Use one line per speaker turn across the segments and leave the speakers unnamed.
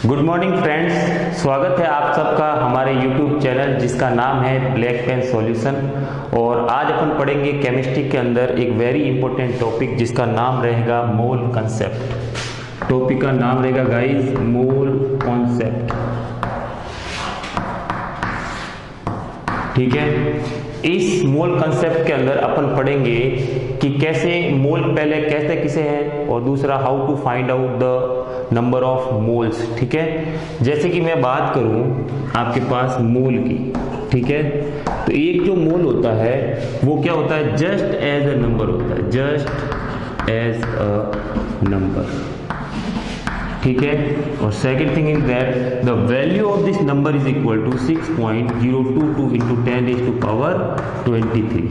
Good morning friends, स्वागत है आप सबका हमारे यूट्यूब चैनल जिसका नाम है ब्लैक पेन सॉल्यूशन। और आज अपन पढ़ेंगे केमिस्ट्री के अंदर एक वेरी इंपॉर्टेंट टॉपिक जिसका नाम रहेगा मोल कंसेप्ट। टॉपिक का नाम रहेगा गाइस मोल कॉन्सेप्ट। ठीक है, इस मोल कंसेप्ट के अंदर अपन पढ़ेंगे कि कैसे मोल पहले कहते किसे हैं और दूसरा how to find out the number of moles. ठीक है, जैसे कि मैं बात करूं आपके पास मोल की, ठीक है, तो एक जो मोल होता है वो क्या होता है, जस्ट एज अ नंबर होता है, जस्ट एज अ नंबर। ठीक है, और second thing is that the value of this number is equal to 6.022 into 10⁻23।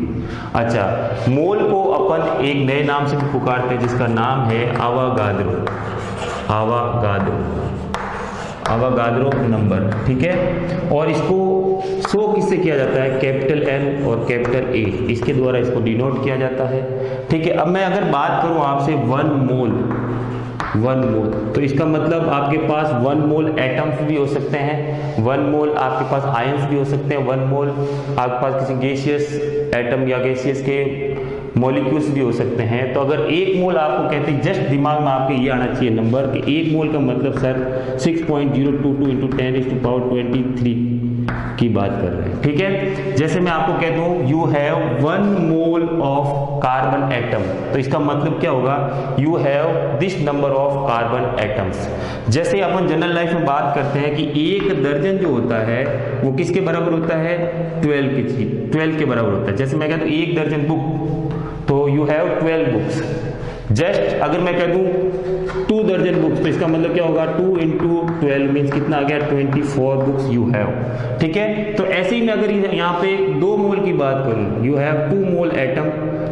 अच्छा, मोल को अपन एक नए नाम से भी पुकारते हैं जिसका नाम है आवागाद्रो, आवागाद्रो नंबर। ठीक है, और इसको 100 किससे किया जाता है, कैपिटल एन और कैपिटल ए, इसके द्वारा इसको डिनोट किया जाता है। ठीक है, अब मैं अगर बात करूं आपसे वन मोल, तो इसका मतलब आपके पास 1 मोल एटम्स भी हो सकते हैं, 1 मोल आपके पास आयंस भी हो सकते हैं, 1 मोल आपके पास किसी गैसियस एटम या गैसियस के मॉलिक्यूल्स भी हो सकते हैं। तो अगर 1 मोल आपको कहते हैं, जस्ट दिमाग में आपके ये आना चाहिए नंबर कि 1 मोल का मतलब सर 6.022 इंटू 10⁻23 की बात कर रहे हैं। ठीक है, जैसे मैं आपको कह दूं you have 1 mole of carbon atom, तो इसका मतलब क्या होगा, you have this number of carbon atoms. जैसे अपन जनरल लाइफ में बात करते हैं कि 1 दर्जन जो होता है वो किसके बराबर होता है, 12 के बराबर होता है। जैसे मैं कहता हूं 1 दर्जन बुक, तो यू हैव 12 बुक्स। जस्ट अगर मैं कह दूं 2 दर्जन बुक्स, तो इसका मतलब क्या होगा, 2 इंटू 12 मीन्स कितना आ गया, 24 बुक्स यू हैव। ठीक है, तो ऐसे ही मैं अगर यहाँ पे 2 मोल की बात करूं, यू हैव 2 मोल एटम,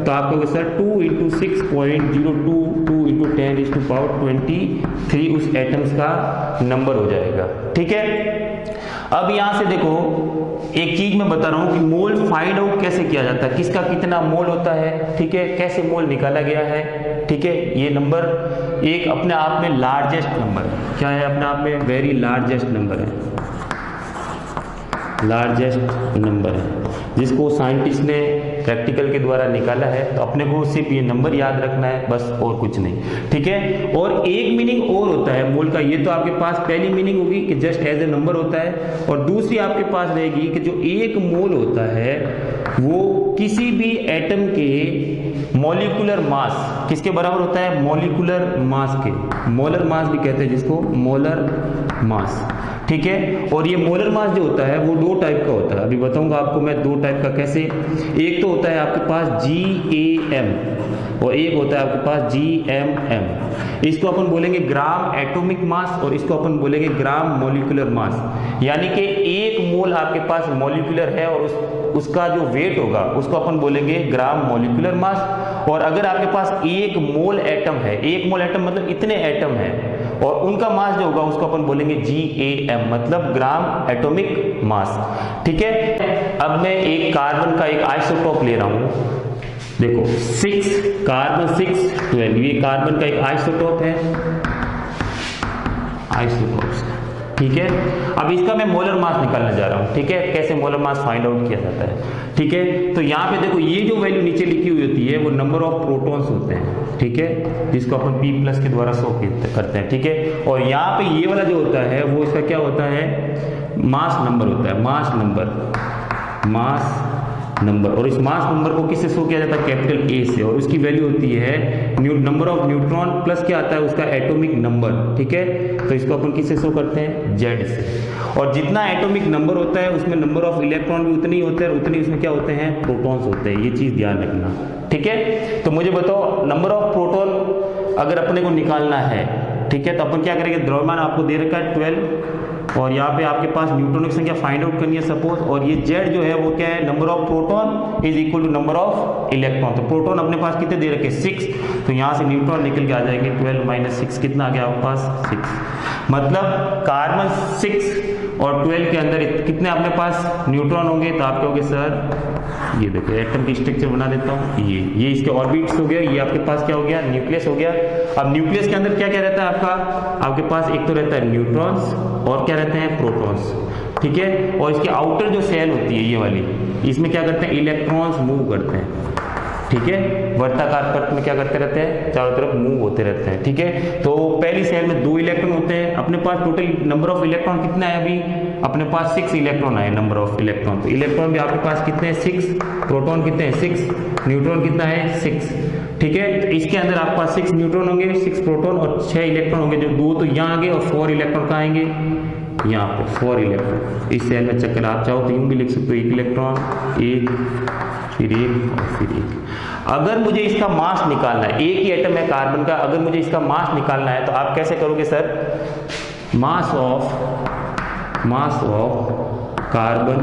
तो आप कहोगे सर 2 इंटू 6.022 इंटू 10⁻23 उस एटम्स का नंबर हो जाएगा। ठीक है, अब यहां से देखो एक चीज मैं बता रहा हूं कि मोल फाइंड आउट कैसे किया जाता है, किसका कितना मोल होता है। ठीक है, कैसे मोल निकाला गया है। ठीक है, ये नंबर एक अपने आप में लार्जेस्ट नंबर है। क्या है, अपने आप में वेरी लार्जेस्ट नंबर है, लार्जेस्ट नंबर है, जिसको साइंटिस्ट ने प्रैक्टिकल के द्वारा निकाला है। तो अपने को सिर्फ ये नंबर याद रखना है, बस और कुछ नहीं। ठीक है, और एक मीनिंग और होता है मोल का, ये तो आपके पास पहली मीनिंग होगी कि जस्ट एज ए नंबर होता है, और दूसरी आपके पास रहेगी कि जो 1 मोल होता है वो किसी भी एटम के मॉलिक्यूलर मास किसके बराबर होता है, मॉलिक्यूलर मास के, मोलर मास भी कहते हैं जिसको, मोलर मास। ठीक है, और ये मोलर मास जो होता है वो 2 टाइप का होता है, अभी बताऊंगा आपको मैं 2 टाइप का कैसे। एक तो होता है आपके पास GAM और एक होता है आपके पास GMM। इसको अपन बोलेंगे ग्राम एटॉमिक मास और इसको अपन बोलेंगे ग्राम मॉलिक्यूलर मास। यानी कि 1 मोल आपके पास मॉलिक्यूलर है और उसका जो वेट होगा उसको अपन बोलेंगे ग्राम मॉलिक्यूलर मास। और अगर आपके पास 1 मोल एटम है, 1 मोल एटम मतलब इतने एटम है, और उनका मास जो होगा उसको अपन बोलेंगे GAM मतलब ग्राम एटॉमिक मास। ठीक है, अब मैं एक कार्बन का एक आइसोटोप ले रहा हूं, देखो 6 कार्बन 6 12, ये कार्बन का एक आइसोटोप है, आइसोटोप्स। ठीक है, अब इसका मैं मोलर मास निकालने जा रहा हूं। ठीक है, कैसे मोलर मास फाइंड आउट किया जाता है। ठीक है, तो यहाँ पे देखो ये जो वैल्यू नीचे लिखी हुई होती है वो नंबर ऑफ प्रोटॉन्स होते हैं। ठीक है, जिसको अपन P+ के द्वारा शो करते हैं। ठीक है, और यहाँ पे ये वाला जो होता है वो इसका क्या होता है, मास नंबर होता है, मास नंबर। और इस मास नंबर को किससे शो किया जाता है, कैपिटल A से, और उसकी वैल्यू होती है नंबर ऑफ न्यूट्रॉन प्लस क्या आता है उसका एटॉमिक नंबर। ठीक है, तो इसको अपन किससे शो करते हैं, Z से। और जितना एटॉमिक नंबर होता है उसमें नंबर ऑफ इलेक्ट्रॉन भी उतनी होते हैं, उतनी उसमें क्या होते हैं, प्रोटॉन्स होते हैं। ये चीज ध्यान रखना। ठीक है, तो मुझे बताओ नंबर ऑफ प्रोटॉन अगर अपने को निकालना है, ठीक है, तो अपन क्या करेंगे, द्रव्यमान आपको दे रखा है 12, और यहाँ पे आपके पास न्यूट्रॉन की संख्या फाइंड आउट करनी है सपोज, और ये जेड जो है वो क्या है, number of proton is equal to number of electron. तो प्रोटॉन अपने पास कितने दे रखे 6, तो यहाँ से न्यूट्रॉन निकल के आ जाएंगे 12 माइनस 6, कितना आ गया आपके पास 6। मतलब कार्बन 6 और 12 के अंदर कितने अपने पास न्यूट्रॉन होंगे, तो आप कहोगे सर ये देखो एटम की स्ट्रक्चर बना देता हूँ, ये इसके ऑर्बिट्स हो गया, ये आपके पास क्या हो गया न्यूक्लियस हो गया। अब न्यूक्लियस के अंदर क्या क्या रहता है आपके पास एक तो रहता है न्यूट्रॉन्स और क्या रहते हैं प्रोटॉन्स, ठीक है। और इसके आउटर जो सेल होती है ये वाली, इसमें क्या करते हैं इलेक्ट्रॉन्स मूव करते हैं, ठीक है। वर्ताकार परत में क्या करते रहते हैं, चारों तरफ मूव होते रहते हैं, ठीक है। तो पहली सेल में 2 इलेक्ट्रॉन होते हैं, अपने पास टोटल नंबर ऑफ इलेक्ट्रॉन कितना है अभी, अपने पास 6 इलेक्ट्रॉन आए नंबर ऑफ इलेक्ट्रॉन। तो इलेक्ट्रॉन भी आपके पास कितने हैं 6, प्रोटॉन कितने हैं 6, न्यूट्रॉन कितना है 6, ठीक है। तो इसके अंदर आपके पास 6 न्यूट्रॉन होंगे, 6 प्रोटॉन और 6 इलेक्ट्रॉन होंगे, जो 2 तो यहाँ आगे और 4 इलेक्ट्रॉन कहाँ आएंगे, यहाँ पे 4 इलेक्ट्रॉन। इस सेल में चक्कर आप चाहो तो यूं भी लिख सकते हो, 1 इलेक्ट्रॉन, 1 फिर 1 और फिर 1। अगर मुझे इसका मास निकालना है, एक ही एटम है कार्बन का, अगर मुझे इसका मास निकालना है तो आप कैसे करोगे sir, mass of carbon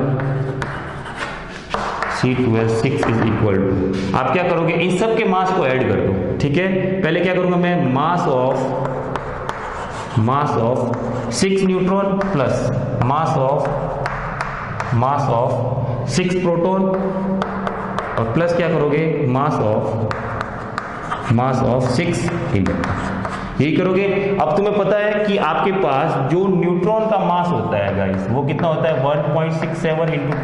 C12 6 is equal to, आप क्या करोगे इन सब के मास को ऐड कर दो, ठीक है। पहले क्या करूंगा मैं, mass of 6 neutron plus mass of 6 proton और प्लस क्या करोगे मास ऑफ 6 इलेक्ट्रॉन, यही करोगे। अब तुम्हें पता है कि आपके पास जो न्यूट्रॉन का मास होता है गाइस, वो कितना होता है 1.67 इंटू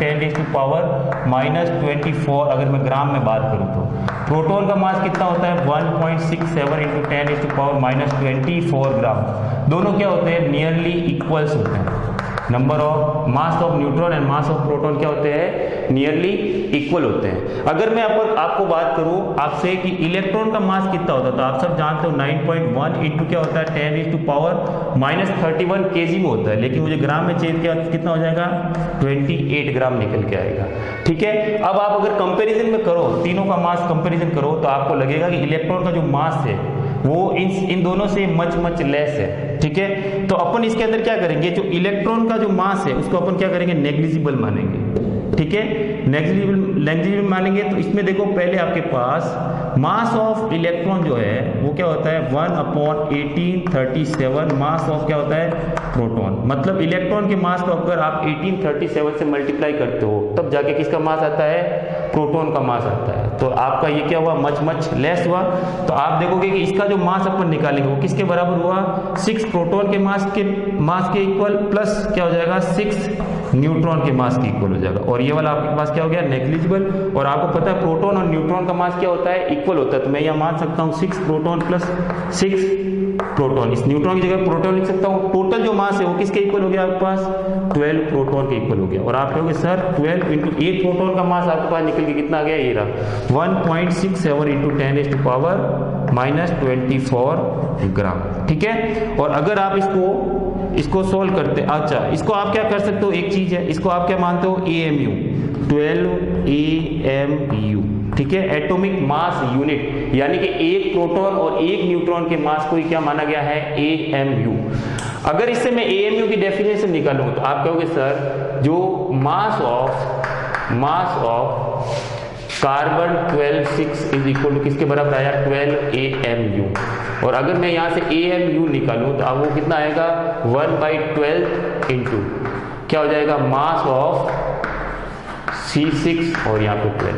10⁻²⁻24, अगर मैं ग्राम में बात करूं तो। प्रोटॉन का मास कितना होता है 1.67 इंटू 10⁻24 ग्राम। दोनों क्या होते हैं, नियरली इक्वल्स होते हैं। Number of mass of neutron and mass of proton क्या होते हैं, नियरली इक्वल होते हैं। अगर मैं आपको बात करूं आपसे कि इलेक्ट्रॉन का मास कितना होता है, तो आप सब जानते हो 9.1 इंटू क्या होता है 10⁻31 kg में होता है, लेकिन मुझे ग्राम में चेंज किया कितना हो जाएगा 28 ग्राम निकल के आएगा, ठीक है। अब आप अगर कंपैरिजन में करो, तीनों का मास कंपैरिजन करो, तो आपको लगेगा कि इलेक्ट्रॉन का जो मास है वो इन दोनों से मच लेस है, ठीक है। तो अपन इसके अंदर क्या करेंगे, जो इलेक्ट्रॉन का जो मास है उसको अपन क्या करेंगे, नेग्लिजिबल मानेंगे, ठीक है। नेग्लिजिबल मानेंगे तो इसमें देखो पहले आपके पास मास ऑफ इलेक्ट्रॉन जो है वो क्या होता है 1/1837 मास ऑफ क्या होता है प्रोटॉन। मतलब इलेक्ट्रॉन के मास को अगर आप 1837 से मल्टीप्लाई करते हो तब जाके किसका मास आता है, प्रोटॉन का मास आता है। तो आपका ये क्या हुआ, मच लेस हुआ। तो आप देखोगे कि इसका जो मास अपन निकालेंगे वो किसके बराबर हुआ, 6 प्रोटॉन के मास के इक्वल प्लस क्या हो जाएगा 6 न्यूट्रॉन के मास के इक्वल हो जाएगा। और ये वाला आपके पास क्या हो गया, नेग्लिजिबल। और आपको पता है प्रोटॉन और न्यूट्रॉन का मास क्या होता है, इक्वल होता है। तो मैं यहाँ मान सकता हूँ 6 प्रोटॉन प्लस 6 प्रोटॉन, इस न्यूट्रॉन की जगह प्रोटॉन लिख सकता हूँ। टोटल जो मास है वो किसके इक्वल हो गया आपके पास, 12 प्रोटॉन के इक्वल हो गया। और आप कहोगे सर 12 इंटू 1 प्रोटॉन का मास आपके पास निकल के कितना आ गया, ये रहा 1.67 इंटू 10⁻24 ग्राम, ठीक है। और अगर आप इसको सोल्व करते, अच्छा इसको आप क्या कर सकते हो, एक चीज है, इसको आप क्या मानते हो AMU 12 AMU, ठीक है, एटॉमिक मास यूनिट, यानी कि एक प्रोटॉन और एक न्यूट्रॉन के मास को ही क्या माना गया है, AMU। अगर इससे मैं AMU की डेफिनेशन निकालूं तो आप कहोगे सर जो mass of carbon 12 is equal to किसके बराबर आया 12 AMU। और अगर मैं यहां से AMU निकालूं तो अब वो कितना आएगा 1/12 इंटू क्या हो जाएगा मास ऑफ C6 और यहाँ पे 12,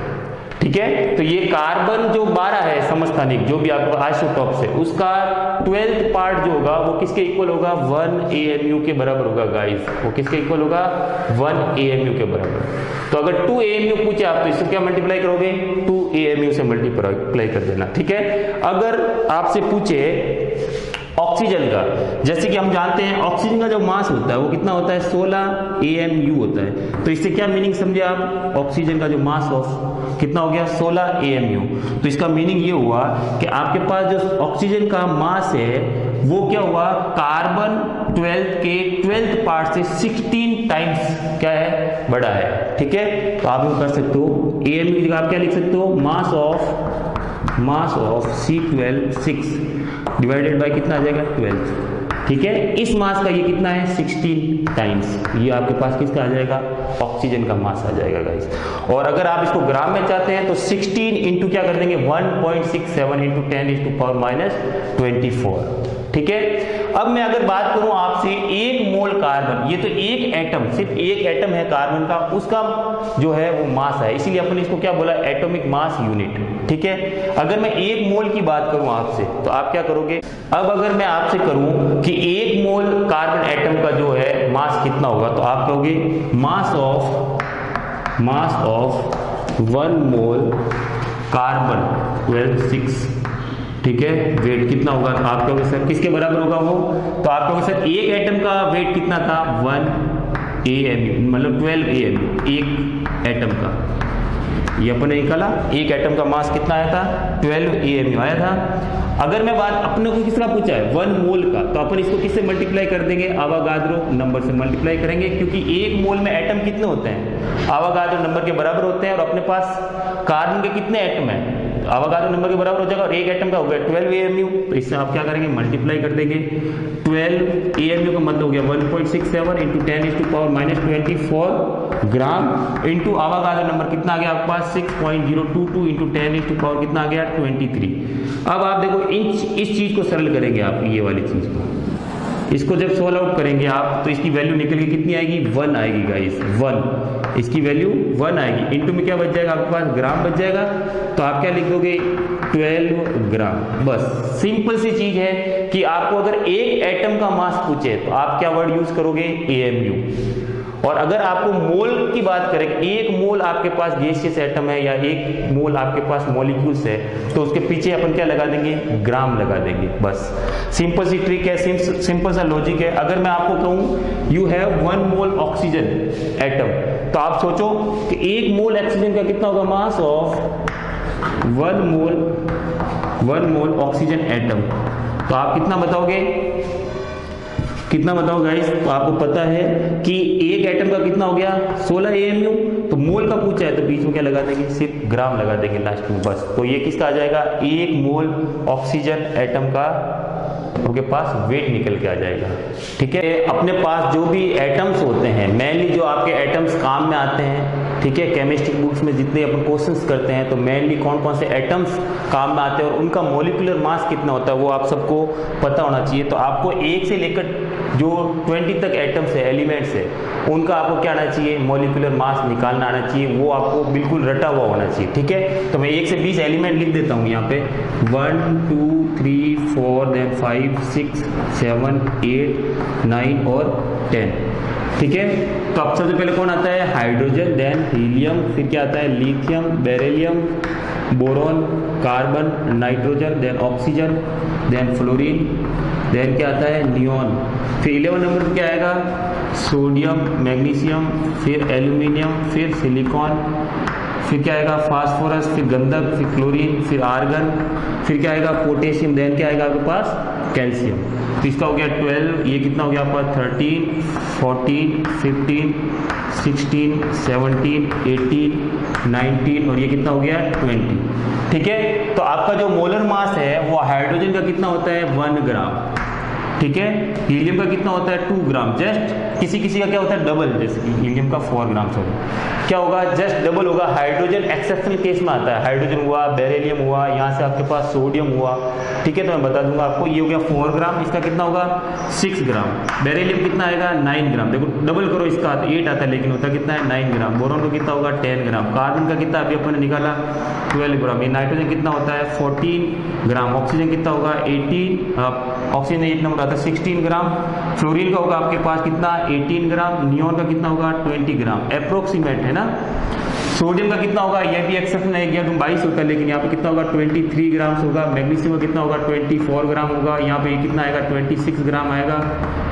ठीक है। तो ये कार्बन जो 12 है समस्थानिक, जो भी आपको आइसोटॉप्स है, उसका 12th पार्ट जो होगा वो किसके इक्वल होगा 1 AMU के बराबर होगा गाइस। वो किसके इक्वल होगा 1 AMU के बराबर। तो अगर 2 AMU पूछे आप तो इससे क्या मल्टीप्लाई करोगे, 2 AMU से मल्टीप्लाई कर देना, ठीक है। अगर आपसे पूछे ऑक्सीजन का, जैसे कि हम जानते हैं ऑक्सीजन का जो मास होता है वो कितना होता है 16 AMU होता है। तो इससे क्या मीनिंग समझे आप, ऑक्सीजन का जो मास ऑफ कितना हो गया 16 AMU। तो इसका मीनिंग ये हुआ कि आपके पास जो ऑक्सीजन का मास है वो क्या हुआ, कार्बन 12 के 12th पार्ट से 16 टाइम्स क्या है, बड़ा है, ठीक है। तो आप ये कर सकते हो AMU की जगह आप क्या लिख सकते हो, mass of C12 6 divided by कितना आ जाएगा 12, ठीक है। इस मास का ये कितना है 16 टाइम्स, ये आपके पास किसका आ जाएगा, ऑक्सीजन का मास आ जाएगा गाइस। और अगर आप इसको ग्राम में चाहते हैं तो 16 इंटू क्या कर देंगे 1.67 इंटू 10⁻²⁴, ठीक है। अब मैं अगर बात करूं आपसे 1 मोल कार्बन, ये तो एक एटम, सिर्फ एक एटम है कार्बन का, उसका जो है वो मास है, इसीलिए अपन इसको क्या बोला, एटॉमिक मास यूनिट, ठीक है। अगर मैं 1 मोल की बात करूं आपसे तो आप क्या करोगे, अब अगर मैं आपसे करूं कि 1 मोल कार्बन एटम का जो है मास कितना होगा, तो आप कहोगे मास ऑफ 1 मोल कार्बन 12.6, ठीक है। वेट कितना होगा, तो आप कहोगे सर किसके बराबर होगा वो, तो आप कहोगे सर एक एटम का वेट कितना था 1 AMU, मतलब 12 AMU, एक एटम का, ये अपने निकाला, एक एटम का मास कितना आया था 12 AMU आया था। अगर मैं बात अपने को किसका पूछा है 1 मोल का, तो अपन इसको किससे मल्टीप्लाई कर देंगे, आवागाद्रो नंबर से मल्टीप्लाई करेंगे, क्योंकि 1 मोल में एटम कितने होते हैं, आवागाद्रो नंबर के बराबर होते हैं, और अपने पास कार्बन के कितने एटम हैं, आवागाद्रो नंबर के बराबर हो जाएगा, और एक एटम का हो गया 12 AMU, तो इससे आप क्या करेंगे मल्टीप्लाई कर देंगे। 12 AMU का मतलब हो गया 1.67 इंटू 10⁻²⁴ ग्राम इंटू आवागाद्रो नंबर कितना आ गया आपके पास 6.022 इंटू 10⁻² कितना आ गया 23। अब आप देखो इस चीज को सरल करेंगे आप, ये वाली चीज को, इसको जब सोल्व आउट करेंगे आप तो इसकी वैल्यू निकल के कितनी आएगी 1 आएगी गाइस, 1, इसकी वैल्यू 1 आएगी, इंटू में क्या बच जाएगा आपके पास ग्राम बच जाएगा, तो आप क्या लिख दोगे 12 ग्राम। बस सिंपल सी चीज है कि आपको अगर एक एटम का मास पूछे तो आप क्या वर्ड यूज करोगे AMU, और अगर आपको मोल की बात करें, 1 मोल आपके पास गैसियस एटम है या 1 मोल आपके पास मॉलिक्यूल्स है, तो उसके पीछे अपन क्या लगा देंगे ग्राम लगा देंगे। बस सिंपल सी ट्रिक है, सिंपल सा लॉजिक है। अगर मैं आपको कहूं you have 1 mole oxygen atom, तो आप सोचो कि 1 मोल ऑक्सीजन का कितना होगा mass of 1 mole oxygen atom, तो आप कितना बताओगे, कितना बताओ गाइस, तो आपको पता है कि एक एटम का कितना हो गया 16 AMU, तो मोल का पूछा है तो बीच में क्या लगा देंगे सिर्फ ग्राम लगा देंगे लास्ट में, बस। तो ये किसका आ जाएगा 1 मोल ऑक्सीजन एटम का उनके पास वेट निकल के आ जाएगा, ठीक है। अपने पास जो भी एटम्स होते हैं, मेनली जो आपके एटम्स काम में आते हैं, ठीक है, केमिस्ट्री बुक्स में जितने अपन क्वेश्चंस करते हैं तो मेनली कौन कौन से एटम्स काम में आते हैं और उनका मॉलिक्यूलर मास कितना होता है वो आप सबको पता होना चाहिए। तो आपको 1 से लेकर जो 20 तक एटम्स है, एलिमेंट्स है, उनका आपको क्या आना चाहिए मॉलिक्यूलर मास निकालना आना चाहिए, वो आपको बिल्कुल रटा हुआ होना चाहिए, ठीक है। तो मैं 1 से 20 एलिमेंट लिख देता हूँ यहाँ पे 1 2 3 4 देन 5 6 7 8 9 और 10, ठीक है। तो अब सबसे पहले कौन आता है हाइड्रोजन, देन हीलियम, फिर क्या आता है lithium, beryllium, boron, carbon, nitrogen, then oxygen, then fluorine, then क्या आता है नियॉन, फिर 11 नंबर पर क्या आएगा सोडियम, मैग्नीशियम, फिर एल्यूमिनियम, फिर सिलिकॉन, फिर क्या आएगा फास्फोरस, फिर गंधक, फिर क्लोरीन, फिर आर्गन, फिर क्या आएगा पोटेशियम, देन क्या आएगा आपके पास कैल्शियम। तो इसका हो गया 12, ये कितना हो गया आपका 13 14 15 16 17 18 19 और ये कितना हो गया 20, ठीक है। तो आपका जो मोलर मास है वो हाइड्रोजन का कितना होता है 1 ग्राम, ठीक है। हीलियम का कितना होता है 2 ग्राम, जस्ट किसी किसी का क्या होता है डबल, जैसे कि हीलियम का 4 ग्राम, क्या होगा जस्ट डबल होगा। हाइड्रोजन एक्सेप्शनल केस में आता है, हाइड्रोजन हुआ, बेरिलियम हुआ, यहाँ से आपके पास सोडियम हुआ, ठीक है। तो मैं बता दूंगा आपको, ये हो गया 4 ग्राम, इसका कितना होगा 6 ग्राम, बेरिलियम कितना आएगा 9 ग्राम, देखो डबल करो इसका 8 आता है लेकिन होता कितना है 9 ग्राम, बोरॉन का कितना होगा 10 ग्राम, कार्बन का कितना अभी अपन ने निकाला 12 ग्राम, ये नाइट्रोजन कितना होता है 14 ग्राम, ऑक्सीजन कितना होगा 18, ऑक्सीजन 8 नंबर आता है 16 ग्राम, फ्लोरीन का होगा आपके पास कितना 18 ग्राम, नियॉन का कितना होगा 20 ग्राम, अप्रोक्सीमेट है ना। सोडियम का कितना होगा, यह भी एक्सेप्शन है, 22 होता है लेकिन यहाँ पे कितना होगा 23 ग्राम होगा, मैग्नीशियम का कितना होगा 24 ग्राम होगा, यहाँ पे कितना आएगा 26 ग्राम आएगा,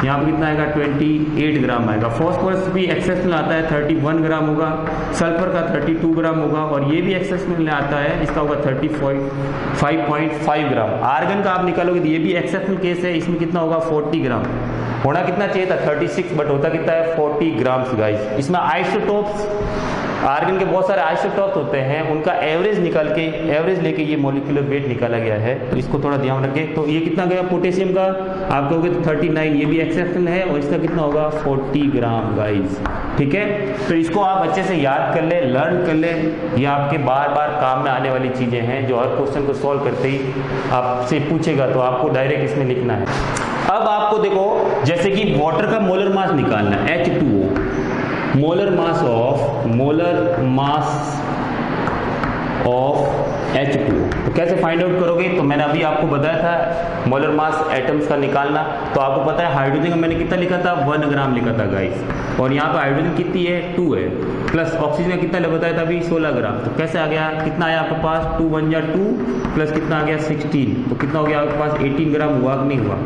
यहाँ पे कितना आएगा 28 ग्राम आएगा, फास्फोरस भी एक्सेप्शनल आता है 31 ग्राम होगा, सल्फर का 32 ग्राम होगा और ये भी एक्सेप्शनल आता है, इसका होगा 35.5 ग्राम। आर्गन का आप निकालोगे तो ये भी एक्सेप्शनल केस है, इसमें कितना होगा 40 ग्राम, होना कितना चाहिए था 36 बट होता कितना है 40 ग्राम्स गाइस। इसमें आइसोटोप्स आर्गन के बहुत सारे आइसोटॉप्स होते हैं, उनका एवरेज निकाल के, एवरेज लेके ये मॉलिक्यूलर वेट निकाला गया है, तो इसको थोड़ा ध्यान रखें। तो ये कितना गया पोटेशियम का, आप कहोगे तो 39, ये भी एक्सेप्शनल है, और इसका कितना होगा 40 ग्राम गाइस, ठीक है। तो इसको आप अच्छे से याद कर ले, लर्न कर ले, ये आपके बार बार काम में आने वाली चीजें हैं, जो हर क्वेश्चन को सॉल्व करते ही आपसे पूछेगा तो आपको डायरेक्ट इसमें लिखना है। अब आपको देखो, जैसे कि वाटर का मोलर मास निकालना है, H2O, molar mass of H2O, तो कैसे फाइंड आउट करोगे? तो मैंने अभी आपको बताया था मोलर मास एटम्स का निकालना। तो आपको पता है हाइड्रोजन का मैंने कितना लिखा था, 1 ग्राम लिखा था गाइस, और यहाँ पर हाइड्रोजन कितनी है 2 है, प्लस ऑक्सीजन का कितना बताया था अभी 16 ग्राम। तो कैसे आ गया, कितना आया आपके पास 2 1 जा 2 प्लस कितना आ गया 16, तो कितना हो गया आपके पास 18 ग्राम हुआ कि नहीं हुआ।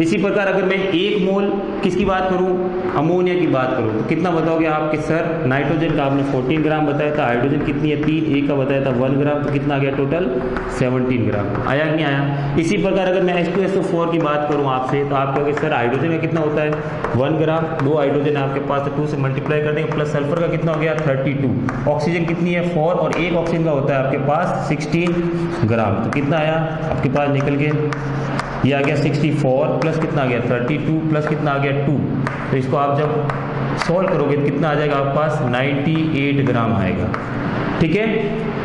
इसी प्रकार अगर मैं 1 मोल किसकी बात करूं, अमोनिया की बात करूं, तो कितना बताओगे आपके सर, नाइट्रोजन का आपने 14 ग्राम बताया था, हाइड्रोजन कितनी है 3, एक का बताया था 1 ग्राम, तो कितना आ गया टोटल 17 ग्राम, आया कि नहीं आया। इसी प्रकार अगर मैं H2SO4 की बात करूं आपसे, तो आप कहोगे सर हाइड्रोजन का कितना होता है 1 ग्राम, 2 हाइड्रोजन आपके पास, तो 2 से मल्टीप्लाई कर देंगे, प्लस सल्फर का कितना हो गया 32, ऑक्सीजन कितनी है 4, और एक ऑक्सीजन का होता है आपके पास 16 ग्राम, तो कितना आया आपके पास निकल के, ये आ गया 64 प्लस कितना आ गया 32 प्लस कितना आ गया 2, तो इसको आप जब सॉल्व करोगे तो कितना आ जाएगा आपके पास 98 ग्राम आएगा, ठीक है।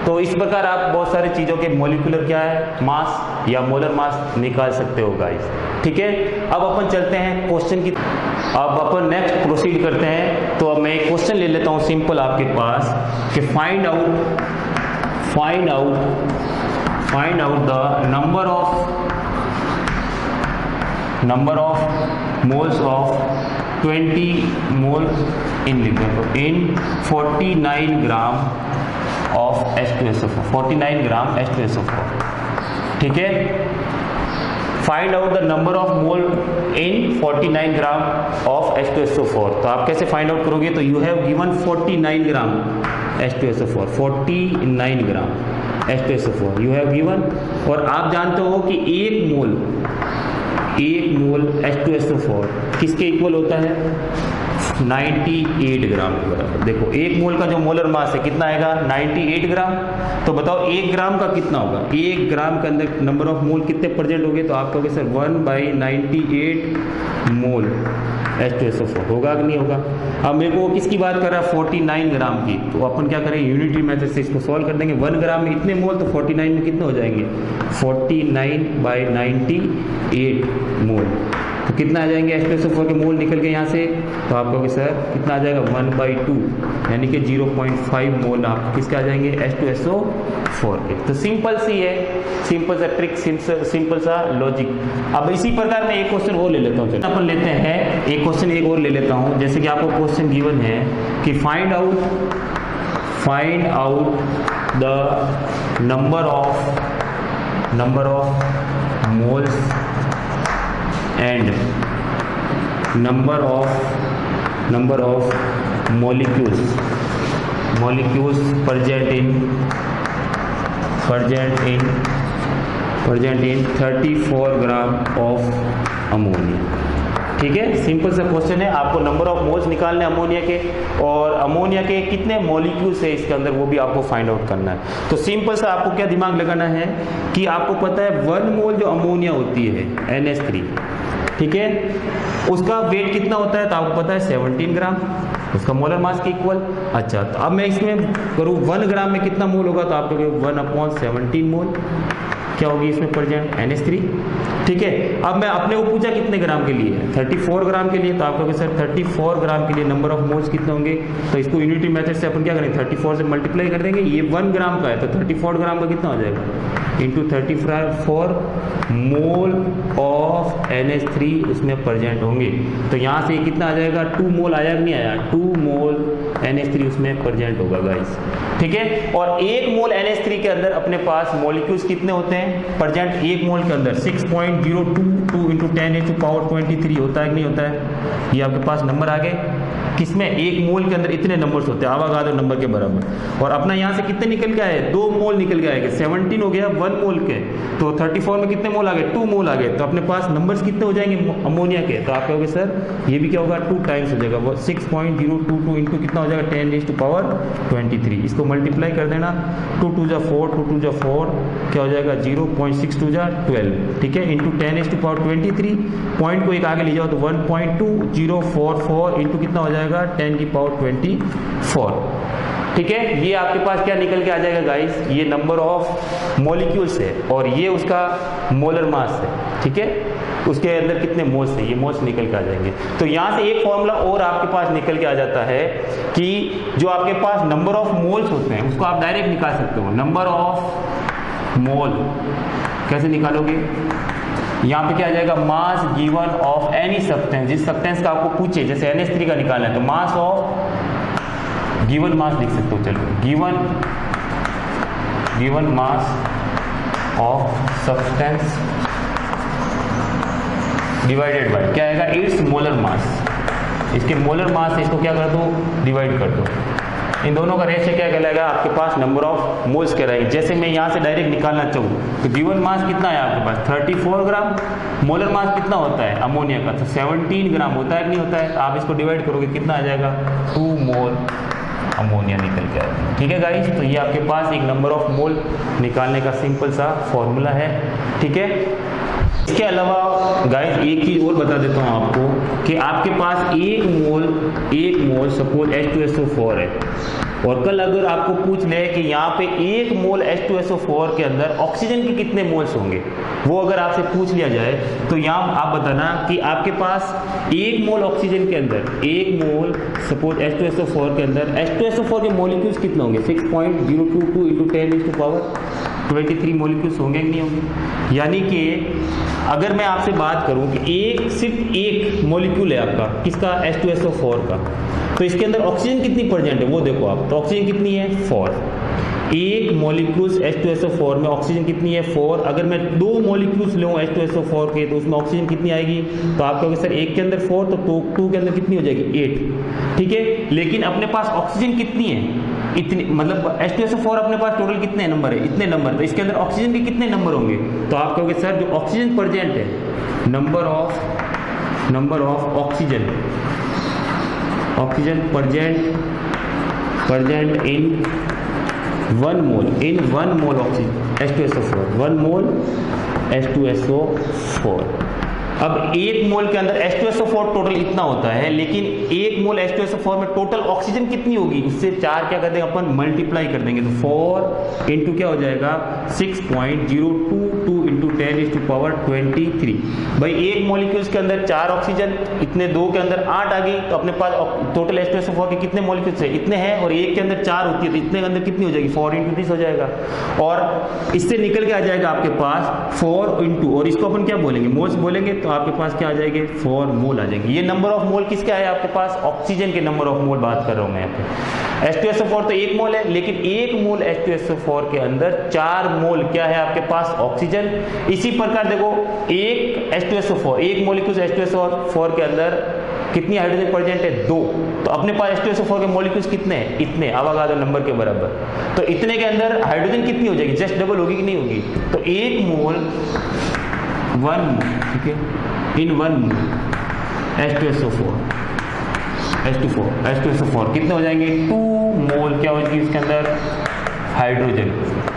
तो इस प्रकार आप बहुत सारी चीज़ों के मॉलिक्यूलर क्या है मास या मोलर मास निकाल सकते हो गाइस, ठीक है। अब अपन चलते हैं क्वेश्चन की, अब अपन नेक्स्ट प्रोसीड करते हैं। तो अब मैं एक क्वेश्चन ले लेता हूँ सिंपल आपके पास कि find out the number of moles of 20 moles in liquid in 49 gram of H2SO4, 49 gram H2SO4, ठीक है। Find out the number of mole in 49 gram of H2SO4, तो आप कैसे फाइंड आउट करोगे? तो you have given 49 gram H2SO4, 49 gram H2SO4 you have given, और आप जानते हो कि एक मोल H2SO4 किसके इक्वल होता है 98 ग्राम के बराबर। देखो एक मोल का जो मोलर मास है कितना आएगा 98 ग्राम, तो बताओ 1 ग्राम का कितना होगा, 1 ग्राम के अंदर नंबर ऑफ मोल कितने प्रेजेंट होंगे? तो आप कहोगे सर 1/98 मोल H2SO4 होगा कि नहीं होगा। अब मेरे को किसकी बात कर रहा है 49 ग्राम की, तो अपन क्या करें यूनिटरी मेथड से इसको सॉल्व कर देंगे। 1 ग्राम में इतने मोल, तो 49 में कितने हो जाएंगे 49/98 मोल, तो कितना आ जाएंगे H2SO4 के मोल निकल के यहाँ से, तो आप कहोगे सर कितना आ जाएगा 1/2 यानी कि 0.5 मोल आप किसके आ जाएंगे H2SO4 के। तो सिंपल सी है, सिंपल सा ट्रिक, सिंपल सा लॉजिक। अब इसी प्रकार मैं एक क्वेश्चन और ले लेता हूँ, अपन लेते हैं एक क्वेश्चन एक और ले लेता हूँ। जैसे कि आपको क्वेश्चन गिवन है कि find out the number of moles and number of molecules present in 34 gram of ammonia, ठीक है। सिंपल सा क्वेश्चन है, आपको नंबर ऑफ मोल्स निकालने अमोनिया के, और अमोनिया के कितने मॉलिक्यूल्स है इसके अंदर वो भी आपको फाइंड आउट करना है। तो सिंपल सा आपको क्या दिमाग लगाना है कि आपको पता है 1 मोल जो अमोनिया होती है NH3, ठीक है, उसका वेट कितना होता है? तो आपको पता है 17 ग्राम, उसका मोलर मास के इक्वल। अच्छा, तो अब मैं इसमें करूँ 1 ग्राम में कितना मोल होगा, तो आप कहोगे 1/17 मोल क्या होगी इसमें प्रेजेंट NH3, ठीक है। अब मैं अपने को पूछा कितने ग्राम के लिए 34 ग्राम के लिए, तो आप कहोगे सर 34 ग्राम के लिए नंबर ऑफ मोल्स कितने होंगे? तो इसको यूनिटरी मेथड से अपन क्या करेंगे 34 से मल्टीप्लाई कर देंगे, ये 1 ग्राम का है तो 34 ग्राम का कितना हो जाएगा इंटू 34 मोल ऑफ NH3 उसमें प्रेजेंट होंगे। तो यहाँ से कितना आ जाएगा 2 मोल आया कि नहीं आया, 2 मोल NH3 उसमें प्रेजेंट होगा गाइस, ठीक है। और 1 मोल NH3 के अंदर अपने पास मॉलिक्यूल्स कितने होते हैं प्रेजेंट? 1 मोल के अंदर 6.022 × 10⁻23 होता है कि नहीं होता है, ये आपके पास नंबर आ गए। किसमें, एक मोल के अंदर इतने नंबर्स होते हैं आवागाद्रो नंबर के बराबर। और अपना यहाँ से कितने निकल के आए, 2 मोल निकल के आएंगे, 17 हो गया 1 मोल के, तो 34 में कितने मोल आ गए, 2 मोल आ गए। तो अपने पास नंबर्स कितने हो जाएंगे अमोनिया के, तो आप कहोगे सर ये भी क्या होगा 2 टाइम्स हो जाएगा, वो 6.022 इंटू कितना हो जाएगा 10⁻23। इसको मल्टीप्लाई कर देना, 2 2 जा 4, 2 2 जा 4, क्या हो जाएगा 0.62 जा 12, ठीक है, इंटू 10⁻23। पॉइंट को एक आगे ले जाओ तो 1.2044 इंटू कितना हो जाएगा 10⁻24, ठीक है। ये आपके पास क्या निकल के आ जाएगा गाइस, ये नंबर ऑफ मॉलिक्यूल्स है और ये उसका मोलर मास है, ठीक है, उसके अंदर कितने मोल्स है, ये मोल्स निकल के आ जाएंगे। तो यहाँ से एक फॉर्मूला और आपके पास निकल के आ जाता है कि जो आपके पास नंबर ऑफ मोल्स होते हैं उसको आप डायरेक्ट निकाल सकते हो। नंबर ऑफ मोल कैसे निकालोगे, यहाँ पे क्या आ जाएगा, मास गिवन ऑफ एनी सब्सटेंस, जिस सब्सटेंस का आपको पूछे, जैसे NH3 का निकालना है तो मास ऑफ गिवन मास लिख सकते हो, चलो given mass of substance divided by क्या आएगा, इट्स मोलर मास, इसके मोलर मास से इसको क्या कर दो, डिवाइड कर दो। इन दोनों का रेशियो क्या कहलाएगा, आपके पास नंबर ऑफ मोल्स कहलाएंगे। जैसे मैं यहाँ से डायरेक्ट निकालना चाहूँ तो गिवन मास कितना है आपके पास 34 ग्राम, मोलर मास कितना होता है अमोनिया का, तो 17 ग्राम होता है कि नहीं होता है, आप इसको डिवाइड करोगे कितना आ जाएगा 2 मोल अमोनिया निकल के आएगा, ठीक है गाइस। तो ये आपके पास एक नंबर ऑफ मोल निकालने का सिंपल सा फॉर्मूला है, ठीक है। इसके अलावा गाइस एक चीज और बता देता हूँ आपको कि आपके पास एक मोल सपोज H2SO4 है, और कल अगर आपको पूछ ले कि यहाँ पे 1 मोल H2SO4 के अंदर ऑक्सीजन के कितने मोल्स होंगे, वो अगर आपसे पूछ लिया जाए तो यहाँ आप बताना कि आपके पास 1 मोल ऑक्सीजन के अंदर, 1 मोल सपोज H2SO4 के अंदर H2SO4 के मॉलिक्यूल्स कितने होंगे, 6.022 इंटू 10⁻23 मॉलिक्यूल्स होंगे कि नहीं होंगे। यानी कि अगर मैं आपसे बात करूं कि सिर्फ एक मॉलिक्यूल है आपका किसका, H2SO4 का, तो इसके अंदर ऑक्सीजन कितनी प्रेजेंट है वो देखो आप, तो ऑक्सीजन कितनी है 4, एक मॉलिक्यूल्स H2SO4 में ऑक्सीजन कितनी है 4। अगर मैं 2 मॉलिक्यूल्स लूँ H2SO4 के तो उसमें ऑक्सीजन कितनी आएगी, तो आप कहोगे सर एक के अंदर 4 तो 2 के अंदर कितनी हो जाएगी 8, ठीक है। लेकिन अपने पास ऑक्सीजन कितनी है, इतनी, मतलब H2SO4 अपने पास टोटल कितने नंबर है, इतने नंबर, तो इसके अंदर ऑक्सीजन के कितने नंबर होंगे, तो आप कहोगे सर जो ऑक्सीजन प्रेजेंट है, number of oxygen present in 1 mole oxygen H2SO4, 1 mole H2SO4। अब 1 मोल के अंदर H2SO4 टोटल इतना होता है, लेकिन 1 मोल H2SO4 में टोटल ऑक्सीजन कितनी होगी, उससे 4 क्या कर देंगे अपन, मल्टीप्लाई कर देंगे, तो 4 इंटू क्या हो जाएगा 6.022 इंटू 10⁻23। भाई 1 मॉलिक्यूल्स के अंदर 4 ऑक्सीजन, इतने 2 के अंदर 8 आ गई, तो अपने पास टोटल H2SO4 के कितने मॉलिक्यूल्स है, इतने हैं, और 1 के अंदर 4 होती है तो इतने के अंदर कितनी हो जाएगी 4 इंटू 30 हो जाएगा, और इससे निकल के आ जाएगा आपके पास 4 इंटू, और इसको अपन क्या बोलेंगे, मोल्स बोलेंगे, तो आपके पास क्या आ जाएंगे 4 मोल आ जाएंगे। ये नंबर ऑफ मोल किसका है आपके पास, ऑक्सीजन के नंबर ऑफ मोल बात कर रहा हूं मैं यहाँ पे। H2SO4 तो 1 मोल है, लेकिन 1 मोल H2SO4 के अंदर 4 मोल क्या है आपके पास ऑक्सीजन। इसी प्रकार देखो एक H2SO4, 1 मॉलिक्यूल H2SO4 के अंदर कितनी हाइड्रोजन प्रेजेंट है 2, तो अपने पास H2SO4 के मॉलिक्यूल्स कितने हैं, इतने, आवागाद्रो नंबर के बराबर, तो इतने के अंदर हाइड्रोजन कितनी हो जाएगी, जस्ट डबल होगी कि नहीं होगी, तो 1 मोल 1, ठीक है, इन 1 मोल H2SO4 कितने हो जाएंगे 2 मोल क्या होगी इसके अंदर हाइड्रोजन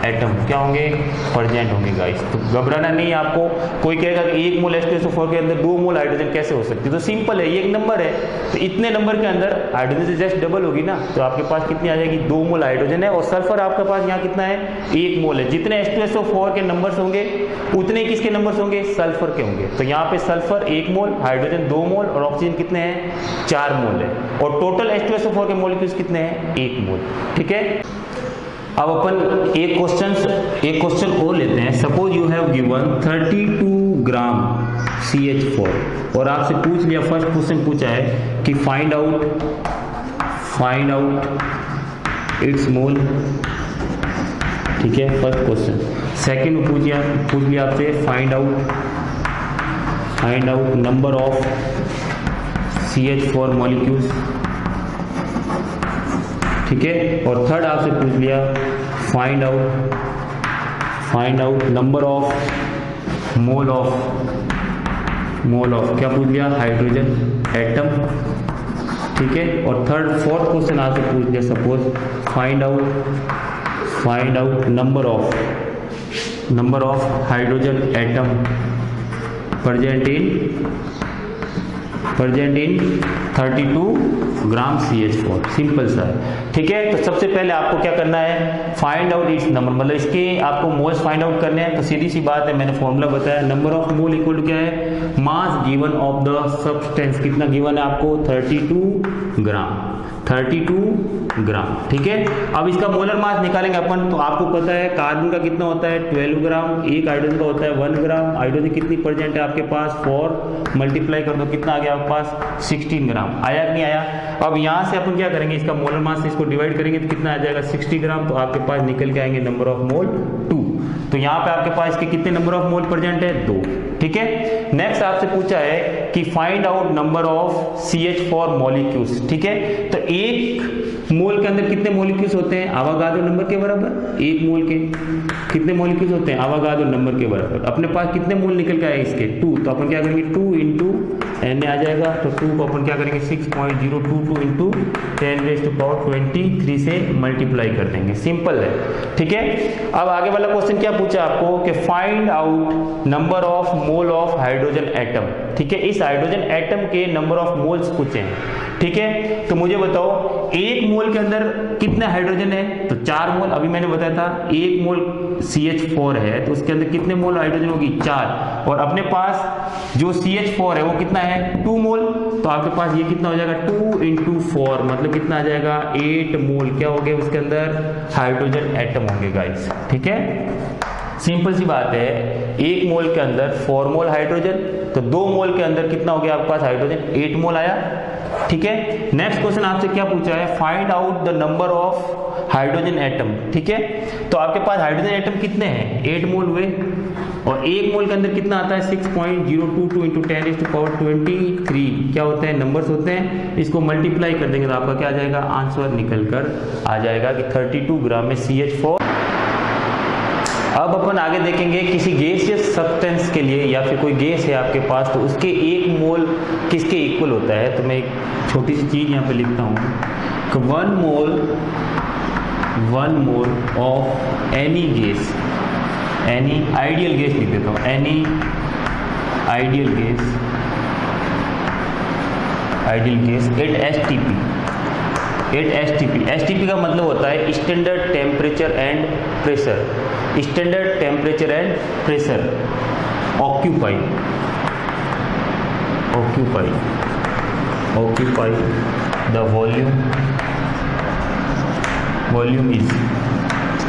एटम क्या होंगे प्रेजेंट होंगे गाइस। तो घबराना नहीं आपको, कोई कहेगा कि 1 मोल H2SO4 के अंदर 2 मोल हाइड्रोजन कैसे हो सकती है, तो सिंपल है, ये एक नंबर है, तो इतने नंबर के अंदर हाइड्रोजन से जस्ट डबल होगी ना, तो आपके पास कितनी आ जाएगी 2 मोल हाइड्रोजन है, और सल्फर आपके पास यहाँ कितना है 1 मोल है। जितने H2SO4 के नंबर्स होंगे उतने किसके नंबर्स होंगे, सल्फर के होंगे, तो यहाँ पे सल्फर 1 मोल, हाइड्रोजन 2 मोल और ऑक्सीजन कितने हैं 4 मोल है, और टोटल H2SO4 के मॉलिक्यूल्स कितने हैं 1 मोल, ठीक है। अब अपन एक क्वेश्चन और लेते हैं। Suppose you have given 32 gram CH4 और आपसे पूछ लिया, फर्स्ट क्वेश्चन पूछा है कि फाइंड आउट इट्स मोल, ठीक है, फर्स्ट क्वेश्चन। सेकंड में पूछ लिया आपसे find out number of CH4 molecules, ठीक है। और थर्ड आपसे पूछ लिया find out number of mole of क्या पूछ लिया, हाइड्रोजन एटम, ठीक है। और फोर्थ क्वेश्चन आपसे पूछ लिया suppose find out number of hydrogen atom present in 32 gram CH4, simple सा है, ठीक है। तो सबसे पहले आपको क्या करना है, फाइंड आउट इट्स नंबर, मतलब इसके आपको मोल्स फाइंड आउट करने हैं। तो सीधी सी बात है, मैंने फॉर्मूला बताया, number of mole equal to क्या है, mass given of the substance, कितना गिवन है आपको, 32 ग्राम, ठीक है। अब इसका मोलर मास निकालेंगे अपन, तो आपको पता है कार्बन का कितना होता है 12 ग्राम, एक हाइड्रोजन का होता है 1 ग्राम, हाइड्रोजन कितनी प्रेजेंट है आपके पास 4, मल्टीप्लाई कर दो कितना आ गया आपके पास 16 ग्राम, आया कि नहीं आया। अब यहाँ से अपन क्या करेंगे, इसका मोलर मास से इसको डिवाइड करेंगे तो कितना आ जाएगा 60 ग्राम, तो आपके पास निकल के आएंगे नंबर ऑफ मोल 2। तो यहाँ पे आपके पास इसके कितने नंबर ऑफ मोल प्रेजेंट है 2, ठीक है। नेक्स्ट आपसे पूछा है कि find out number of CH4 molecules, ठीक है। तो एक मोल के अंदर कितने मॉलिक्यूल्स होते हैं, आवागाद्रो नंबर के बराबर, एक मोल के कितने मॉलिक्यूल्स होते हैं, आवागाद्रो नंबर के बराबर। अपने पास कितने मोल निकल के आए इसके 2, तो अपन क्या करेंगे 2 इंटू एन आ जाएगा, तो 2 को अपन क्या करेंगे 6.022 इंटू 10⁻23 से मल्टीप्लाई कर देंगे, सिंपल है, ठीक है। अब आगे वाला क्वेश्चन क्या पूछा आपको कि find out number of mole of hydrogen atom, ठीक है। इस हाइड्रोजन एटम के नंबर ऑफ मोल्स पूछे हैं, ठीक है। तो मुझे बताओ एक मोल के अंदर कितने हाइड्रोजन है, तो 4 मोल, अभी मैंने बताया था एक मोल CH4 है तो उसके अंदर कितने मोल हाइड्रोजन होगी 4, और अपने पास जो CH4 है वो कितना है 2 मोल, तो आपके पास ये कितना हो जाएगा 2 इंटू 4, मतलब कितना आ जाएगा 8 मोल, क्या हो गया उसके अंदर हाइड्रोजन एटम होंगे गाइस, ठीक है। सिंपल सी बात है, एक मोल के अंदर 4 मोल हाइड्रोजन, तो 2 मोल के अंदर कितना हो गया आपके पास हाइड्रोजन 8 मोल आया, ठीक है। नेक्स्ट क्वेश्चन आपसे क्या पूछा है, find out the number of hydrogen atom, ठीक है। तो आपके पास हाइड्रोजन एटम कितने हैं 8 मोल हुए, और एक मोल के अंदर कितना आता है 6.022 इंटू 10⁻23 क्या होते हैं नंबर्स होते हैं, इसको मल्टीप्लाई कर देंगे तो आपका क्या आ जाएगा आंसर निकल कर आ जाएगा कि 32 ग्राम में CH4। अब अपन आगे देखेंगे किसी गैसियस सब्सटेंस के लिए, या फिर कोई गैस है आपके पास तो उसके एक मोल किसके इक्वल होता है। तो मैं एक छोटी सी चीज यहाँ पे लिखता हूँ कि 1 mole of any gas, any ideal gas लिख देता हूँ, any ideal gas at STP का मतलब होता है standard temperature and pressure, occupy the volume is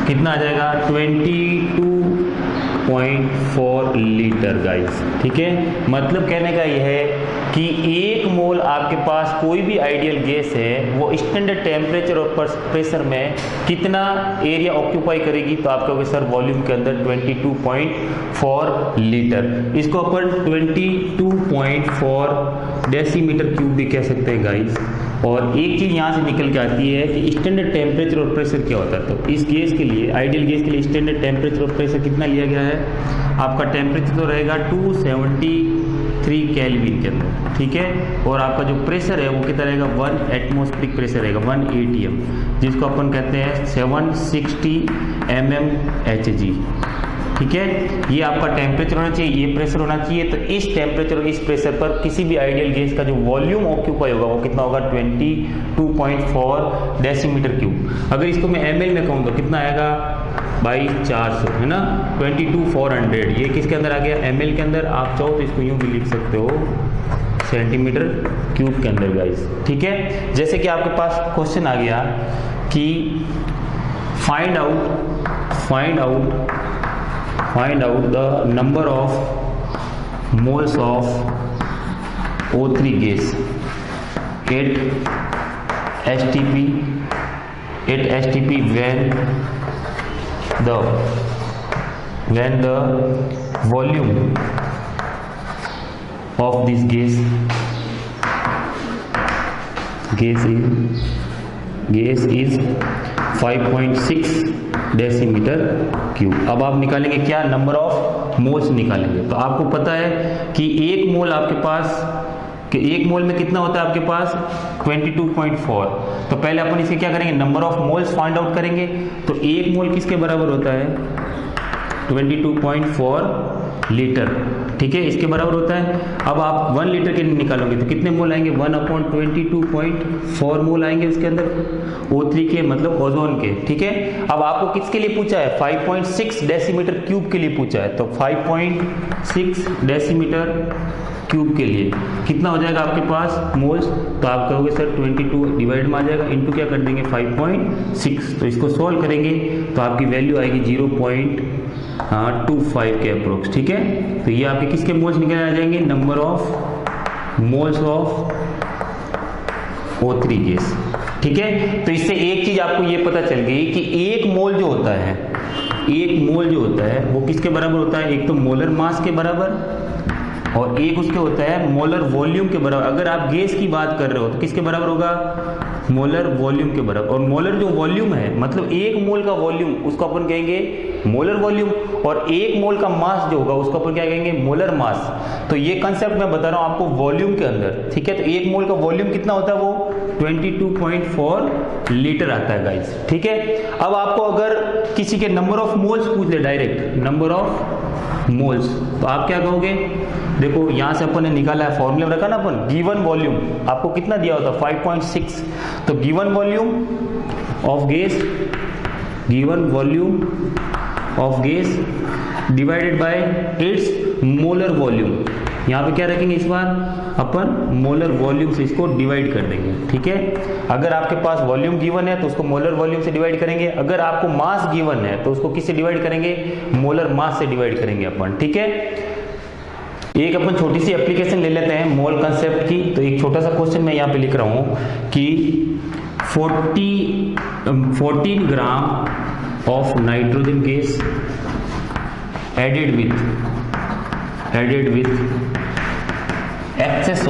कितना आ जाएगा 22.4 लीटर गाइस, ठीक है। मतलब कहने का यह है कि एक मोल आपके पास कोई भी आइडियल गैस है वो स्टैंडर्ड टेम्परेचर और प्रेशर में कितना एरिया ऑक्यूपाई करेगी, तो आपका वैसे सर वॉल्यूम के अंदर 22.4 लीटर, इसको अपन 22.4 डेसीमीटर क्यूब भी कह सकते हैं गाइस। और एक चीज यहाँ से निकल के आती है कि स्टैंडर्ड टेम्परेचर और प्रेशर क्या होता है। तो इस गैस के लिए, आइडियल गैस के लिए स्टैंडर्ड टेम्परेचर और प्रेशर कितना लिया गया है, आपका टेम्परेचर तो रहेगा 273 केल्विन के अंदर, ठीक है। और आपका जो प्रेशर है वो कितना रहेगा 1 एटमॉस्फेरिक प्रेशर रहेगा 1 ATM, जिसको अपन कहते हैं 760 mmHg, ठीक है। ये आपका टेम्परेचर होना चाहिए, ये प्रेशर होना चाहिए। तो इस टेम्परेचर और इस प्रेशर पर किसी भी आइडियल गैस का जो वॉल्यूम ऑक्यूपाई होगा वो कितना होगा 22.4 डेसीमीटर क्यूब। अगर इसको मैं ml में कहूँ तो कितना आएगा बाई 400, है ना, 22,400। ये किसके अंदर आ गया ml के अंदर। आप चाहो तो इसको यूं भी लिख सकते हो सेंटीमीटर क्यूब के अंदर गाइस, ठीक है। जैसे कि आपके पास क्वेश्चन आ गया कि find out the number of moles of O3 gas at STP when the volume of this gas is gas is 5.6 decimetre cube. अब आप निकालेंगे क्या, नंबर ऑफ मोल्स निकालेंगे। तो आपको पता है कि एक मोल आपके पास, कि एक मोल में कितना होता है आपके पास 22.4। तो पहले अपन इसे क्या करेंगे, number of moles find out करेंगे। तो एक मोल किसके बराबर होता है 22.4 लीटर, ठीक है, इसके बराबर होता है। अब आप 1 लीटर के लिए निकालोगे तो कितने मोल आएंगे, 1/22.4 मोल आएंगे उसके अंदर O3 के, मतलब ओजोन के, ठीक है। अब आपको किसके लिए पूछा है, 5.6 डेसीमीटर क्यूब के लिए पूछा है। तो 5.6 डेसीमीटर क्यूब के लिए कितना हो जाएगा आपके पास मोल्स। तो आप कहोगे सर 22 डिवाइड में आ जाएगा, इंटू क्या कर देंगे 5.6। तो इसको सॉल्व करेंगे तो आपकी वैल्यू आएगी 0.25 के अप्रोक्स, ठीक है। तो ये आपके किसके मोल्स निकल आ जाएंगे, number of moles of O3 gas, ठीक है। तो इससे एक चीज आपको ये पता चल गई कि एक मोल जो होता है, एक मोल जो होता है वो किसके बराबर होता है, एक तो मोलर मास के बराबर और एक उसके होता है मोलर वॉल्यूम के बराबर। अगर आप गैस की बात कर रहे हो तो किसके बराबर होगा, मोलर वॉल्यूम के बराबर। और मोलर जो वॉल्यूम है, मतलब एक मोल का वॉल्यूम, उसको अपन कहेंगे मोलर वॉल्यूम, और एक मोल का मास जो होगा उसको अपन क्या कहेंगे, मोलर मास। तो ये कंसेप्ट मैं बता रहा हूं आपको वॉल्यूम के अंदर, ठीक है। तो एक मोल का वॉल्यूम कितना होता है, वो 22.4 लीटर आता है गाइस, ठीक है। अब आपको अगर किसी के नंबर ऑफ मोल्स पूछ ले, डायरेक्ट नंबर ऑफ मोल्स, तो आप क्या कहोगे, देखो यहां से अपन ने निकाला है, फॉर्मूला रखा ना अपन, गिवन वॉल्यूम आपको कितना दिया होता है 5.6। तो given volume of gas, given volume of gas divided by it's molar volume. यहाँ पे क्या रखेंगे इस बार अपन, मोलर वॉल्यूम से इसको डिवाइड कर देंगे, ठीक है। अगर आपके पास वॉल्यूम गिवन है तो उसको मोलर वॉल्यूम से डिवाइड करेंगे, अगर आपको मास गिवन है तो उसको किससे डिवाइड करेंगे, मोलर मास से डिवाइड करेंगे अपन, ठीक है। एक अपन छोटी सी एप्लीकेशन ले लेते हैं मोल कंसेप्ट की। तो एक छोटा सा क्वेश्चन मैं यहाँ पे लिख रहा हूँ कि 14 gram of nitrogen gas added with excess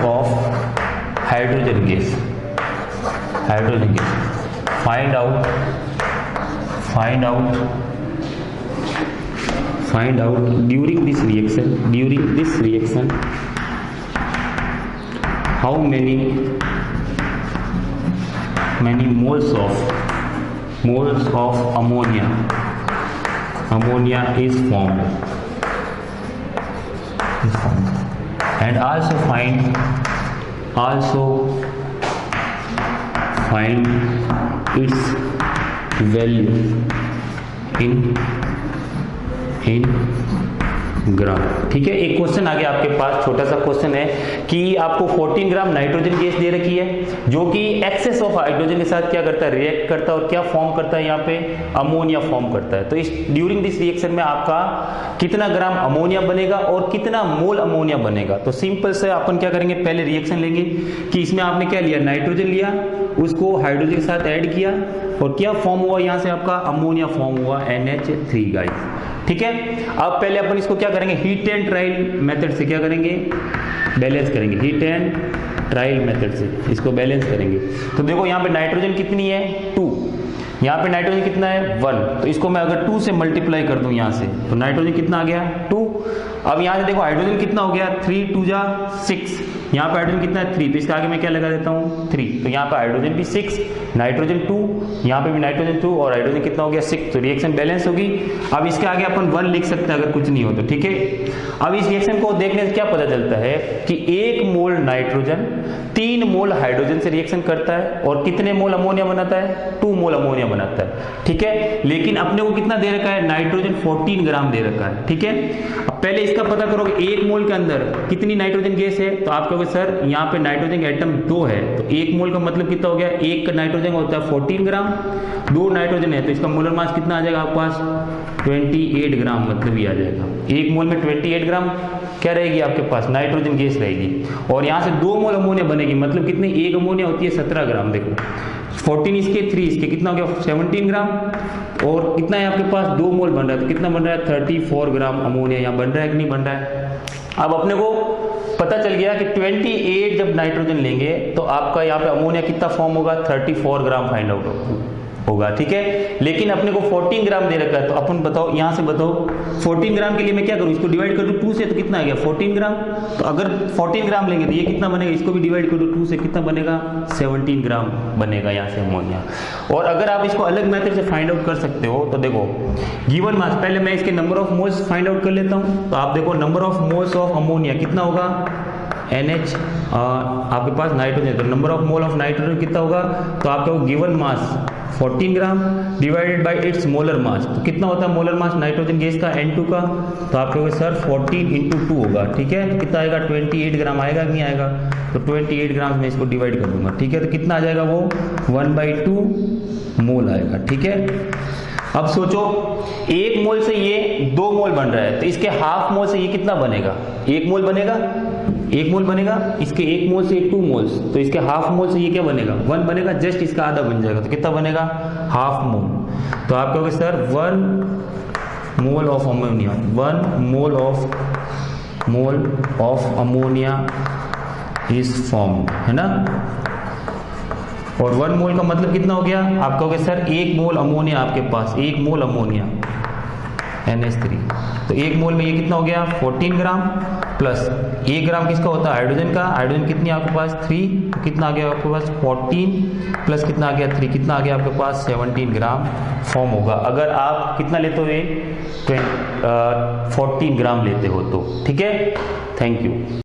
of hydrogen gas, find out during this reaction how many moles of ammonia is formed, and also find its value in ग्राम, ठीक है। एक क्वेश्चन आ गया आपके पास, छोटा सा क्वेश्चन है कि आपको 14 ग्राम नाइट्रोजन गैस दे रखी है जो कि एक्सेस ऑफ हाइड्रोजन के साथ क्या करता है, रिएक्ट करता है और क्या फॉर्म करता है, यहाँ पे अमोनिया फॉर्म करता है। तो इस ड्यूरिंग दिस रिएक्शन में आपका कितना ग्राम अमोनिया बनेगा और कितना मोल अमोनिया बनेगा। तो सिंपल से अपन क्या करेंगे, पहले रिएक्शन लेंगे कि इसमें आपने क्या लिया, नाइट्रोजन लिया, उसको हाइड्रोजन के साथ ऐड किया और क्या फॉर्म हुआ, यहाँ से आपका अमोनिया फॉर्म हुआ NH3 गाइस, ठीक है। अब पहले अपन इसको क्या करेंगे, हीट एंड ट्रायल मेथड से क्या करेंगे, बैलेंस करेंगे, हीट एंड ट्रायल मेथड से इसको बैलेंस करेंगे। तो देखो यहाँ पे नाइट्रोजन कितनी है 2, यहाँ पे नाइट्रोजन कितना है 1, तो इसको मैं अगर 2 से मल्टीप्लाई कर दूं यहाँ से तो नाइट्रोजन कितना आ गया 2। अब यहाँ से देखो हाइड्रोजन कितना हो गया 3 2 जा 6, यहाँ पे हाइड्रोजन कितना है 3, तो इसका आगे मैं क्या लगा देता हूँ 3, तो यहाँ पे हाइड्रोजन भी 6, नाइट्रोजन 2, यहाँ पे भी नाइट्रोजन 2 और हाइड्रोजन कितना हो गया 6, तो रिएक्शन बैलेंस होगी। अब इसके आगे अपन 1 लिख सकते हैं अगर कुछ नहीं हो तो, ठीक है। अब इस रिएक्शन को देखने से क्या पता चलता है कि 1 मोल नाइट्रोजन 3 मोल हाइड्रोजन से रिएक्शन करता है और कितने मोल अमोनिया बनाता है, 2 मोल अमोनिया बनाता है, ठीक है। लेकिन अपने को कितना दे रखा है, नाइट्रोजन 14 ग्राम दे रखा है, ठीक है। अब पहले इसका पता करोगे 1 मोल के अंदर कितनी नाइट्रोजन गैस है, तो आप कहोगे सर यहाँ पे नाइट्रोजन एटम 2 है, तो 1 मोल का मतलब कितना हो गया, 1 नाइट्रोजन होता है 14 ग्राम, 2 नाइट्रोजन है तो इसका मोलर मास कितना आ जाएगा आपके पास 28 ग्राम, मतलब ये आ जाएगा 1 मोल में 28 ग्राम क्या रहेगी आपके पास नाइट्रोजन गैस रहेगी। और यहाँ से 2 मोल अमोनिया बनेगी, मतलब कितनी, 1 अमोनिया होती है 17 ग्राम, देखो 14 इसके 3 इसके कितना हो गया 17 ग्राम, और कितना है आपके पास 2 मोल बन रहा है तो कितना बन रहा है 34 ग्राम अमोनिया यहाँ बन रहा है कि नहीं बन रहा है। अब अपने को पता चल गया कि 28 जब नाइट्रोजन लेंगे तो आपका यहाँ पे अमोनिया कितना फॉर्म होगा, 34 ग्राम फाइंड आउट होगा, ठीक है। लेकिन अपने को 14 ग्राम दे रखा है, तो अपन बताओ, यहाँ से बताओ 14 ग्राम के लिए मैं क्या करूँ, इसको डिवाइड कर दूँ 2 से, तो कितना आ गया 14 ग्राम। तो अगर 14 ग्राम लेंगे तो ये कितना बनेगा, इसको भी डिवाइड कर दो 2 से, कितना बनेगा 17 ग्राम बनेगा यहाँ से अमोनिया। और अगर आप इसको अलग मेथड से फाइंड आउट कर सकते हो तो देखो गिवन मास, पहले मैं इसके number of moles find out कर लेता हूँ। तो आप देखो number of moles of ammonia कितना होगा, NH आपके पास नाइट्रोजन, तो number of mole of nitrogen कितना होगा, तो आपका given mass 14 gram divided by it's molar mass, तो कितना होता है मोलर मास नाइट्रोजन गैस का N2 का, तो आप कहोगे सर 14 × 2 होगा, ठीक है। तो कितना आएगा 28 ग्राम आएगा कि नहीं आएगा, तो 28 ग्राम में इसको डिवाइड कर दूंगा, ठीक है। तो कितना आ जाएगा वो 1/2 मोल आएगा, ठीक है। अब सोचो 1 मोल से ये 2 मोल बन रहा है, तो इसके हाफ मोल से ये कितना बनेगा, 1 मोल बनेगा, 1 मोल बनेगा, इसके 1 मोल से 2 मोल्स, तो इसके हाफ मोल से ये क्या बनेगा 1 बनेगा, जस्ट इसका आधा बन जाएगा, तो कितना बनेगा हाफ मोल। तो आप कहोगे sir 1 mole of ammonia, 1 mole of ammonia is formed, है ना। और 1 मोल का मतलब कितना हो गया, आप कहोगे सर 1 मोल अमोनिया आपके पास, 1 मोल अमोनिया NH3, तो 1 मोल में ये कितना हो गया 14 ग्राम प्लस 1 ग्राम किसका होता है हाइड्रोजन का, हाइड्रोजन कितनी आपके पास 3, तो कितना आ गया आपके पास 14 प्लस कितना आ गया 3, कितना आ गया आपके पास 17 ग्राम फॉर्म होगा। अगर आप कितना लेते हो ये 14 ग्राम लेते हो तो, ठीक है। Thank you.